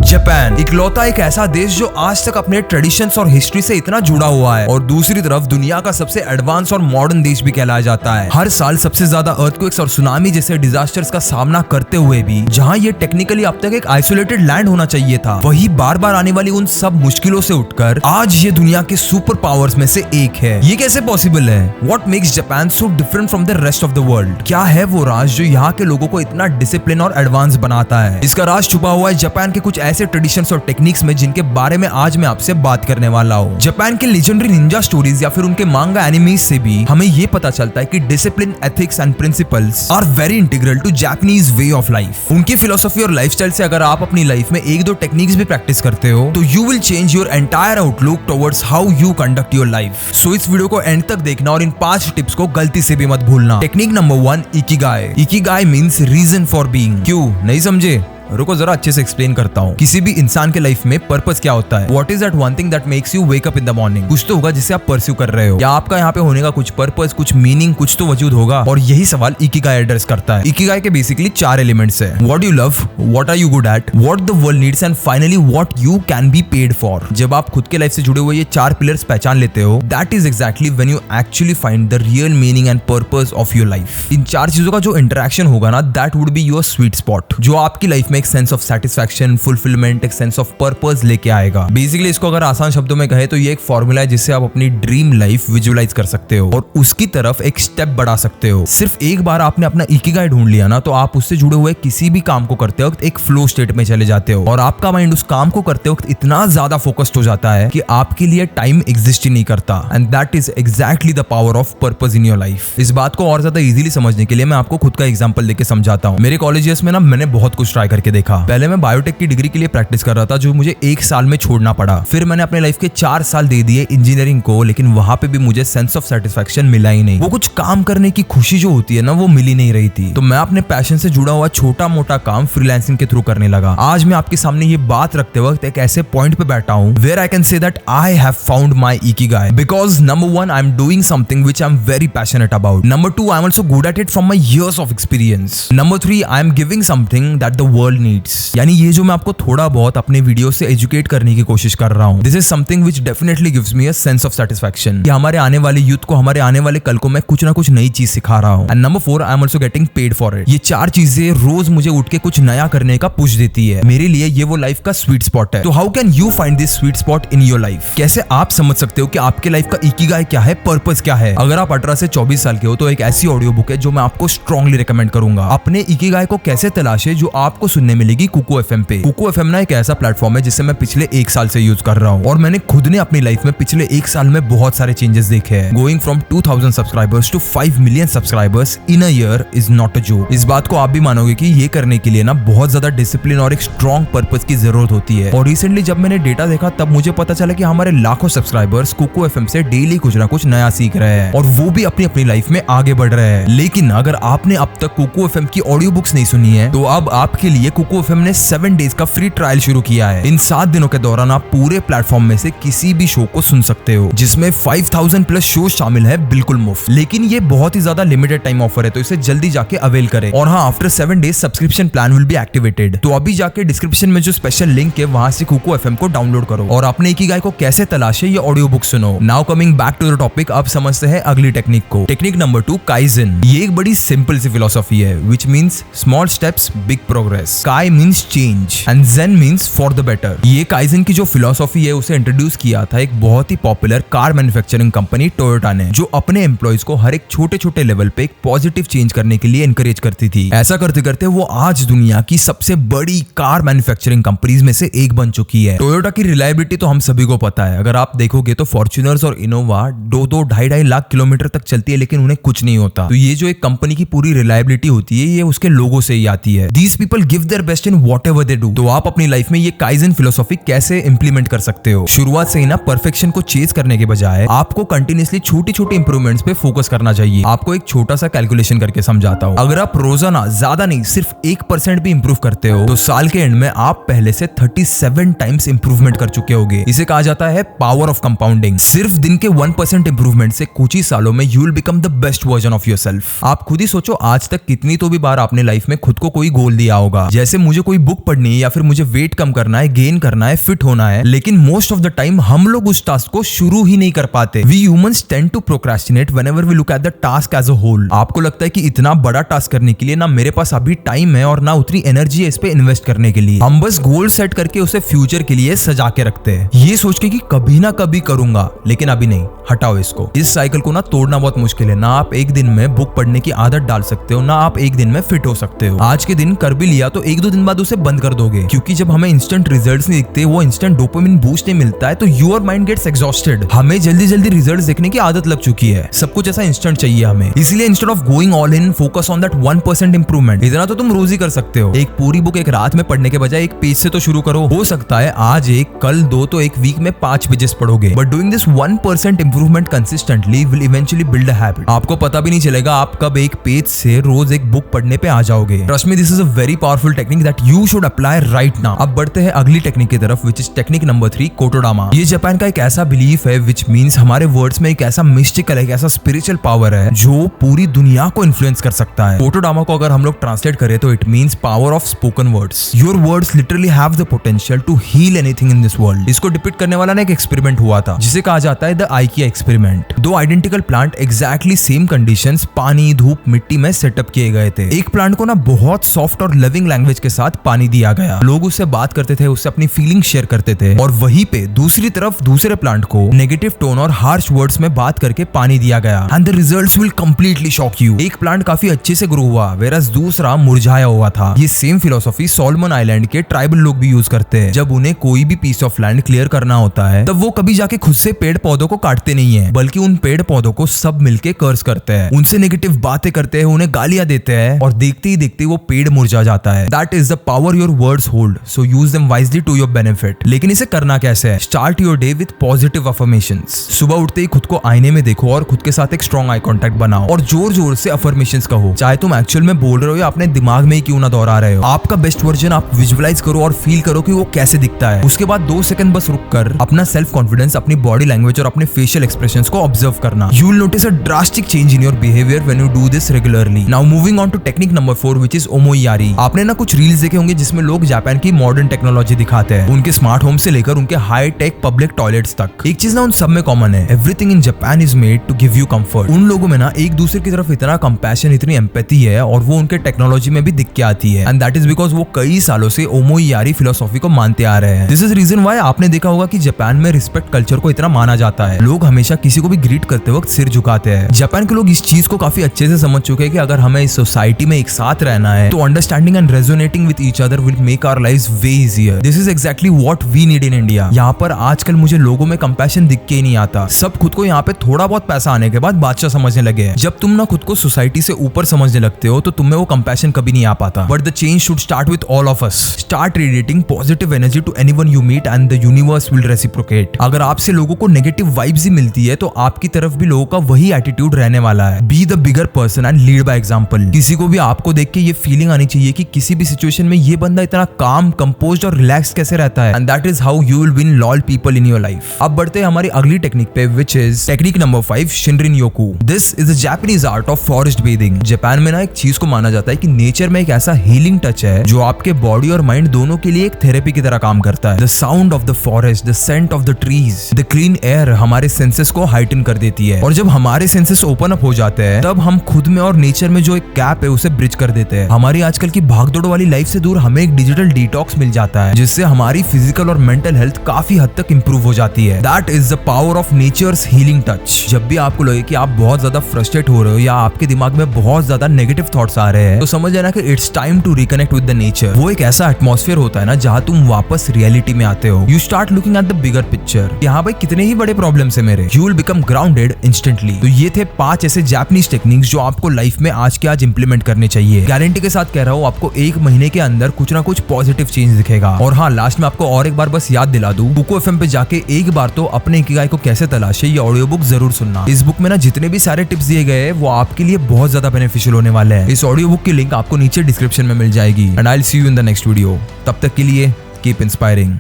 Japan इकलौता एक ऐसा देश जो आज तक अपने ट्रेडिशंस और हिस्ट्री से इतना जुड़ा हुआ है और दूसरी तरफ दुनिया का सबसे एडवांस और मॉडर्न देश भी कहलाया जाता है। हर साल सबसे ज्यादा अर्थक्वेक्स और सुनामी जैसे डिजास्टर्स का सामना करते हुए भी जहां ये टेक्निकली अब तक एक आइसोलेटेड लैंड होना चाहिए था, वही बार बार आने वाली उन सब मुश्किलों से उठकर आज ये दुनिया के सुपर पावर्स में से एक है। ये कैसे पॉसिबल है? What makes Japan so different from the rest of the world? क्या है वो राज जो यहाँ के लोगों को इतना डिसिप्लिन और एडवांस बनाता है? इसका राज छुपा हुआ है जापान के कुछ ऐसे ट्रेडिशंस और टेक्निक्स में जिनके बारे में आज मैं आपसे बात करने वाला हूँ। जापान के लेजेंडरी निंजा स्टोरीज या फिर उनके मांगा एनिमीज से भी हमें ये पता चलता है कि discipline, ethics and principles are very integral to Japanese way of life. उनकी फिलोसफी और लाइफस्टाइल से अगर आप अपनी लाइफ में एक दो टेक्निक्स भी प्रैक्टिस करते हो तो you will change your entire outlook towards how you conduct your life. So इस वीडियो को एंड तक देखना और इन 5 टिप्स को गलती से भी मत भूलना। Technique number 1, ikigai. Ikigai means reason for being. क्यों नहीं समझे? रुको जरा अच्छे से एक्सप्लेन करता हूँ। किसी भी इंसान के लाइफ में पर्पस क्या होता है? What is that one thing that makes you wake up in the morning? कुछ तो होगा जिसे आप परस्यू कर रहे हो, या आपका यहाँ पे होने का कुछ पर्पस, कुछ मीनिंग, कुछ तो वजूद होगा। और यही सवाल इकिगाई एड्रेस करता है। इकिगाई के बेसिकली 4 एलिमेंट्स है। What you love, what are you good at, what the world needs and finally what you can be paid for. जब आप खुद के लाइफ से जुड़े हुए ये 4 पिलर्स पहचान लेते हो, that is exactly when you actually find the real meaning and purpose of your life. इन 4 चीजों का जो इंटरेक्शन होगा ना, that would be your sweet spot, जो आपकी लाइफ में एक सेंस ऑफ सेटिस्फैक्शन, फुलफिलमेंट, एक सेंस ऑफ पर्पस लेके आएगा। बेसिकली इसको अगर आसान शब्दों में कहे तो ये एक फॉर्मूला है जिससे आप अपनी ड्रीम लाइफ विजुअलाइज कर सकते हो और उसकी तरफ एक स्टेप बढ़ा सकते हो। सिर्फ एक बार आपने अपना इकिगाई ढूंढ लिया ना, तो आप उससे जुड़े हुए किसी भी काम को करते वक्त एक फ्लो स्टेट में चले जाते हो और आपका माइंड उस काम को करते वक्त इतना ज्यादा फोकस्ड हो जाता है कि आपके लिए टाइम एग्जिस्ट ही नहीं करता। And that is exactly the power of purpose in your life. इस बात को और ज्यादा इजीली समझने के लिए मैं आपको खुद का एग्जांपल देके समझाता हूँ। मेरे कॉलेज ईयर्स में ना मैंने बहुत कुछ ट्राई करके देखा। पहले मैं बायोटेक की डिग्री के लिए प्रैक्टिस कर रहा था जो मुझे 1 साल में छोड़ना पड़ा। फिर मैंने अपने लाइफ के 4 साल दे दिए इंजीनियरिंग को, लेकिन वहां पे भी मुझे सेंस ऑफ सेटिस्फैक्शन मिला ही नहीं। वो कुछ काम करने की खुशी जो होती है ना, वो मिली नहीं रही थी। तो मैं अपने पैशन से जुड़ा हुआ छोटा मोटा काम फ्रीलांसिंग के थ्रू करने लगा। आज मैं आपके सामने ये बात रखते वक्त एक ऐसे पॉइंट पे बैठा हूँ where I can say that I have found my ikigai because number 1 I am doing something which I am very passionate about. Number 2 I am also good at it from my years of experience. Number 3 I am giving something that the world needs. यानी ये जो मैं आपको थोड़ा बहुत अपने video से educate करने की कोशिश कर रहा हूँ, this is something which definitely gives me a sense of satisfaction कि हमारे आने वाले यूथ को, हमारे आने वाले कल को मैं कुछ ना कुछ नई चीज सिखा रहा हूँ। And number 4 I am also getting paid for it. ये 4 चीजें रोज मुझे उठ के कुछ नया करने का पुश देती है। मेरे लिए ये वो लाइफ का स्वीट स्पॉट है। तो how can you find this sweet spot in your life? कैसे आप समझ सकते हो कि आपके लाइफ का इकिगाई क्या है, पर्पस क्या है? अगर आप 18 से 24 साल के हो तो एक ऐसी ऑडियो बुक है जो मैं आपको स्ट्रांगली रिकमेंड करूंगा। अपने इकिगाई को कैसे तलाशे, जो आपको सुनने मिलेगी कुको एफएम पे। कुको एफएम ना एक ऐसा प्लेटफॉर्म है जिसे मैं पिछले 1 साल से यूज कर रहा हूँ और मैंने खुद ने अपनी लाइफ में पिछले 1 साल में बहुत सारे चेंजेस देखे हैं। Going from 2000 subscribers to 5 million subscribers in a year is not a joke. इस बात को आप भी मानोगे कि ये करने के लिए ना बहुत ज्यादा डिसिप्लिन और एक स्ट्रॉन्ग पर्पस की जरूरत होती है। और रिसेंटली जब मैंने डेटा देखा तब मुझे पता चला कि हमारे लाखों सब्सक्राइबर्स कुको एफएम से डेली कुछ ना कुछ नया सीख रहे हैं और वो भी अपनी अपनी लाइफ में आगे बढ़ रहे हैं। लेकिन अगर आपने अब तक कुको एफएम की ऑडियो बुक्स नहीं सुनी है तो अब आपके लिए कुको एफएम ने 7 डेज का फ्री ट्रायल शुरू किया है। इन 7 दिनों के दौरान आप पूरे प्लेटफॉर्म में से किसी भी शो को सुन सकते हो, जिसमें 5000 प्लस शो शामिल है बिल्कुल मुफ्त। लेकिन ये बहुत ही ज्यादा लिमिटेड टाइम ऑफर है, तो इसे जल्दी जाके अवेल करें। और हाँ, after 7 days subscription plan will be activated. तो अभी जाके डिस्क्रिप्शन में जो स्पेशल लिंक है वहां से कुको एफएम को डाउनलोड करो और अपने इकिगाई को कैसे तलाशे ये ऑडियो बुक सुनो। Now coming back to the topic, अब समझते हैं अगली टेक्निक को। Technique number 2, kaizen. ये एक बड़ी सिंपल सी फिलोसॉफी है which means small steps big progress. Kai means change and zen means for the better. ये काइजन की जो फिलोसॉफी है उसे इंट्रोड्यूस किया था एक बहुत ही popular car manufacturing company Toyota ने, जो अपने एम्प्लॉइज को हर एक छोटे छोटे लेवल पे एक पॉजिटिव चेंज करने के लिए एनकरेज करती थी। ऐसा करते करते वो आज दुनिया की सबसे बड़ी कार मैन्युफैक्चरिंग कंपनीज में से एक बन चुकी है। टोयोटा की रिलायबिलिटी तो हम सभी को पता है। अगर आप देखोगे तो फॉर्च्यूनर्स और इनोवा 2-2.5 लाख किलोमीटर तक चलती है लेकिन उन्हें कुछ नहीं होता। तो ये जो एक कंपनी की पूरी रिलायबिलिटी होती है ये उसके लोगों से ही आती है। These people give their best in whatever they do. तो आप अपनी लाइफ में ये काइजन फिलोसॉफी कैसे इंप्लीमेंट कर सकते हो? शुरुआत से ही ना परफेक्शन को चेज करने के बजाय आपको कंटिन्यूअसली छोटी छोटी इंप्रूवमेंट्स पे फोकस करना चाहिए। आपको एक छोटा सा कैलकुलेशन करके समझाता हूँ। अगर आप रोजाना ज्यादा नहीं सिर्फ 1% भी इंप्रूव करते हो तो साल के एंड में आप पहले से 37 टाइम्स इंप्रूवमेंट कर चुके होगे। इसे कहा जाता है पावर ऑफ कंपाउंडिंग। सिर्फ दिन के 1% इंप्रूवमेंट से कुछ ही सालों में you will become the best version of yourself. आप खुद ही सोचो, आज तक कितनी तो भी बार आपने लाइफ में खुद को कोई गोल दिया होगा, वैसे मुझे कोई बुक पढ़नी है या फिर मुझे वेट कम करना है, गेन करना है, फिट होना है, लेकिन मोस्ट ऑफ द टाइम हम लोग उस टास्क को शुरू ही नहीं कर पाते। We humans tend to procrastinate whenever we look at the task as a whole. आपको लगता है कि इतना बड़ा टास्क करने के लिए ना मेरे पास अभी टाइम है और ना उतनी एनर्जी है इस पे इन्वेस्ट करने के लिए। हम बस गोल सेट करके उसे फ्यूचर के लिए सजा के रखते हैं, ये सोच के कि कभी ना कभी करूंगा, लेकिन अभी नहीं। हटाओ इसको। इस साइकिल को ना तोड़ना बहुत मुश्किल है। ना आप एक दिन में बुक पढ़ने की आदत डाल सकते हो, ना आप एक दिन में फिट हो सकते हो। आज के दिन कर भी लिया तो एक दो दिन बाद उसे बंद कर दोगे, क्योंकि जब हमें इंस्टेंट रिजल्ट्स नहीं दिखते, वो इंस्टेंट डोपामिन बूस्ट नहीं मिलता है, तो योर माइंड गेट्स एग्जॉस्टेड। हमें जल्दी जल्दी रिजल्ट्स देखने की आदत लग चुकी है, सब कुछ ऐसा इंस्टेंट चाहिए हमें। इसलिए instead of going all in, focus on that 1% improvement. इतना तो तुम रोज ही कर सकते हो। एक पूरी बुक एक रात में पढ़ने के बजाय एक पेज से तो शुरू करो। हो सकता है आज एक, कल दो, तो एक वीक में 5 पेजेस पढ़ोगे। But doing this 1% improvement consistently will eventually build a habit. आपको पता भी नहीं चलेगा आप कब एक पेज से रोज एक बुक पढ़ने पे आ जाओगे। Trust me, this is a very powerful technique that you should apply right now. अब बढ़ते हैं अगली टेक्निक की तरफ, विच इज टेक्निक नंबर 3, कोटोडामा। ये जापान का एक ऐसा बिलीफ है विच मीन्स हमारे वर्ड्स में एक ऐसा मिस्टिकल, एक ऐसा स्पिरिचुअल पावर है जो पूरी दुनिया को इन्फ्लुएंस कर सकता है। कोटोडामा को अगर हम लोग ट्रांसलेट करें तो it means power of spoken words. Your words literally have the potential to heal anything in this world. इसको डिपिक्ट करने वाला ना एक एक्सपेरिमेंट हुआ था जिसे कहा जाता है द आइकिया एक्सपेरिमेंट। दो identical plant exactly same conditions, पानी, धूप, मिट्टी में सेटअप किए गए थे। एक प्लांट को ना बहुत सॉफ्ट और लविंग लैंग्वेज के साथ पानी दिया गया। लोग उससे बात करते थे, उससे अपनी फीलिंग शेयर करते थे। और वहीं पे दूसरी तरफ दूसरे प्लांट को नेगेटिव टोन और हार्श वर्ड्स में बात करके पानी दिया गया। And the results will completely shock you. एक प्लांट काफी अच्छे से ग्रो हुआ, वेरस दूसरा मुरझाया हुआ था। ये सेम फिलोसॉफी सॉलोमन आइलैंड के ट्राइबल लोग भी यूज करते हैं। जब उन्हें कोई भी पीस ऑफ लैंड क्लियर करना होता है, तब वो कभी जाके खुद से पेड़ पौधों को काटते नहीं है, बल्कि उन पेड़ पौधों को सब मिलके कर्स करते हैं, उनसे नेगेटिव बातें करते हैं, उन्हें गालियां देते हैं, और देखते ही देखते वो पेड़ मुरझा जाता है। That is the power your words hold, so use them wisely to your benefit. लेकिन इसे करना कैसे है? Start your day with positive affirmations. सुबह उठते ही खुद को आईने में देखो और खुद के साथ एक स्ट्रॉन्ग आई कांटेक्ट बनाओ और जोर जोर से अफर्मेशंस कहो, चाहे तुम एक्चुअल में बोल रहे हो या अपने दिमाग में ही क्यों ना दोहरा रहे हो। आपका बेस्ट वर्जन आप विजुअलाइज करो और फील करो कि वो कैसे दिखता है। उसके बाद 2 सेकंड बस रुक कर अपना सेल्फ कॉन्फिडेंस, अपनी बॉडी लैंग्वेज और अपने फेशियल एक्सप्रेशंस को ऑब्जर्व करना। You will notice a drastic change in your behaviour when you do this regularly. Now moving on to technique number 4, which is omoiyari. आपने ना कुछ रील्स देखे होंगे जिसमें लोग जापान की मॉडर्न टेक्नोलॉजी दिखाते हैं, उनके स्मार्ट होम से लेकर उनके हाई टेक पब्लिक टॉयलेट्स तक। एक चीज ना उन सब में कॉमन है, everything in Japan is made to give you comfort. उन लोगों में ना एक दूसरे की तरफ इतना कंपैशन, इतनी एम्पैथी है, और वो उनके टेक्नोलॉजी में भी दिख के आती है। एंड दैट इज बिकॉज वो कई सालों से ओमोयारी फिलोसॉफी को मानते आ रहे हैं। दिस इज रीजन व्हाई आपने देखा होगा कि जापान में रिस्पेक्ट कल्चर को इतना माना जाता है। लोग हमेशा किसी को भी ग्रीट करते वक्त सिर झुकाते हैं। जापान के लोग इस चीज को काफी अच्छे से समझ चुके हैं कि अगर हमें इस सोसाइटी में एक साथ रहना है तो understanding and resonating with each other will make our lives way easier. This is exactly what we need in India. यहाँ पर आजकल मुझे लोगों में कंपैशन दिख के ही नहीं आता। सब खुद को यहाँ पे थोड़ा बहुत पैसा आने के बाद बादशाह समझने लगे हैं। जब तुम ना खुद को सोसाइटी से ऊपर समझने लगते हो तो तुम्हें वो कंपैशन कभी नहीं आ पाता। But the change should start with all of us. Start radiating positive energy to anyone you meet and the universe will reciprocate. अगर आपसे लोगों को नेगेटिव वाइब्स ही मिलती है तो आपकी तरफ भी लोगों का वही एटीट्यूड रहने वाला है। Be the bigger person and lead by example. किसी को भी आपको देख के ये फीलिंग आनी चाहिए कि किसी भी सिचुएशन में ये बंदा इतना काम, कंपोज्ड और रिलैक्स कैसे रहता है। And that is how you will win loyal people in your life. अब बढ़ते हैं हमारी अगली टेक्निक पे, which is technique number 5, shinrin yoku. This is the Japanese art of forest bathing. Japan में ना एक चीज को माना जाता है कि नेचर में एक ऐसा हीलिंग टच है जो आपके बॉडी और माइंड दोनों के लिए एक थेरेपी की तरह काम करता है। The sound of the forest, the scent of the trees, the clean air हमारे सेंसेस को हाइटन कर देती है। और जब हमारे सेंसेस ओपन अप हो जाते हैं तब हम खुद में और नेचर में जो एक गैप है उसे ब्रिज कर देते हैं। हमारी आजकल की भागदौड़ वाली लाइफ से दूर हमें एक डिजिटल डिटॉक्स मिल जाता है जिससे हमारी फिजिकल और मेंटल हेल्थ काफी हद तक इंप्रूव हो जाती है। That is the power of nature's healing touch. जब भी आपको लगे कि आप बहुत ज्यादा फ्रस्ट्रेट हो रहे हो या आपके दिमाग में बहुत ज्यादा नेगेटिव थॉट्स आ रहे हैं तो समझ लेना कि it's time to reconnect with the nature. वो एक ऐसा एटमॉस्फेयर होता है ना जहाँ तुम वापस रियलिटी में आते हो। You start looking at the bigger picture. यहाँ भाई कितने ही बड़े प्रॉब्लम्स है मेरे, you will become grounded instantly. तो ये थे 5 ऐसे जापानीज टेक्निक्स जो आपको लाइफ में आज के आज इंप्लीमेंट करने चाहिए। गारंटी के साथ कह रहा हूँ, आपको 1 महीने के अंदर कुछ ना कुछ पॉजिटिव चेंज दिखेगा। और हाँ, लास्ट में आपको और एक बार बस याद दिला दूं, बुको एफएम पे जाके एक बार तो अपने इकिगाई को कैसे तलाशे ये ऑडियो बुक जरूर सुनना। इस बुक में ना जितने भी सारे टिप्स दिए गए हैं वो आपके लिए बहुत ज्यादा बेनिफिशियल होने वाले हैं। इस ऑडियो बुक की लिंक आपको नीचे डिस्क्रिप्शन में मिल जाएगी। And I will see you in the next video. तब तक के लिए कीप इंस्पायरिंग।